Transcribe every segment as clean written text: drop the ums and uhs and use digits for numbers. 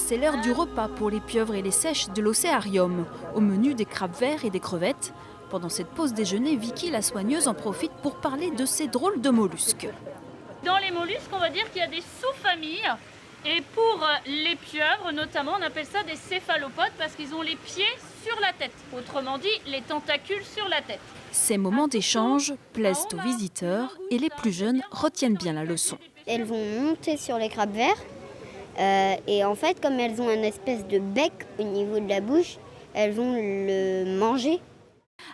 C'est l'heure du repas pour les pieuvres et les seiches de l'océarium. Au menu des crabes verts et des crevettes. Pendant cette pause déjeuner, Vicky, la soigneuse, en profite pour parler de ces drôles de mollusques. Dans les mollusques, on va dire qu'il y a des sous-familles. Et pour les pieuvres, notamment, on appelle ça des céphalopodes parce qu'ils ont les pieds sur la tête. Autrement dit, les tentacules sur la tête. Ces moments d'échange plaisent aux visiteurs et les plus jeunes retiennent bien la leçon. Elles vont monter sur les crabes verts et en fait, comme elles ont un espèce de bec au niveau de la bouche, elles vont le manger.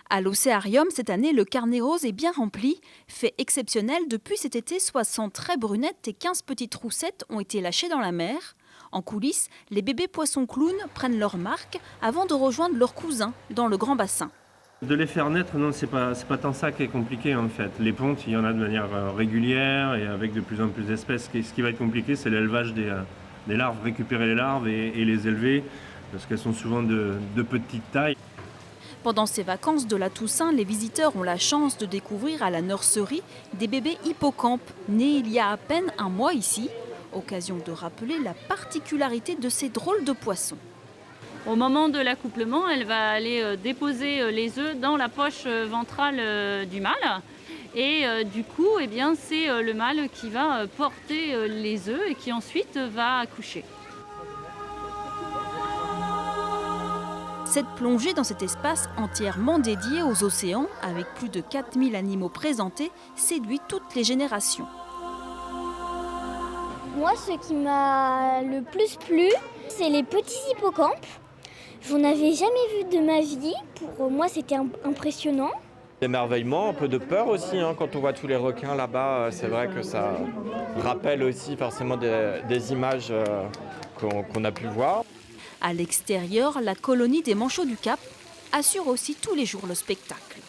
À l'océarium, cette année, le carnet rose est bien rempli. Fait exceptionnel, depuis cet été, 60 raies brunettes et 15 petites roussettes ont été lâchées dans la mer. En coulisses, les bébés poissons clowns prennent leur marque avant de rejoindre leurs cousins dans le grand bassin. De les faire naître, non, c'est pas tant ça qui est compliqué en fait. Les pontes, il y en a de manière régulière et avec de plus en plus d'espèces. Ce qui va être compliqué, c'est l'élevage des larves, récupérer les larves et les élever, parce qu'elles sont souvent de petite taille. Pendant ces vacances de la Toussaint, les visiteurs ont la chance de découvrir à la nurserie des bébés hippocampes, nés il y a à peine un mois ici. Occasion de rappeler la particularité de ces drôles de poissons. Au moment de l'accouplement, elle va aller déposer les œufs dans la poche ventrale du mâle. Et du coup, eh bien, c'est le mâle qui va porter les œufs et qui ensuite va accoucher. Cette plongée dans cet espace entièrement dédié aux océans, avec plus de 4000 animaux présentés, séduit toutes les générations. Moi, ce qui m'a le plus plu, c'est les petits hippocampes. J'en avais jamais vu de ma vie. Pour moi, c'était impressionnant. Émerveillement, un peu de peur aussi, quand on voit tous les requins là-bas. C'est vrai que ça rappelle aussi forcément des images qu'on a pu voir. À l'extérieur, la colonie des Manchots du Cap assure aussi tous les jours le spectacle.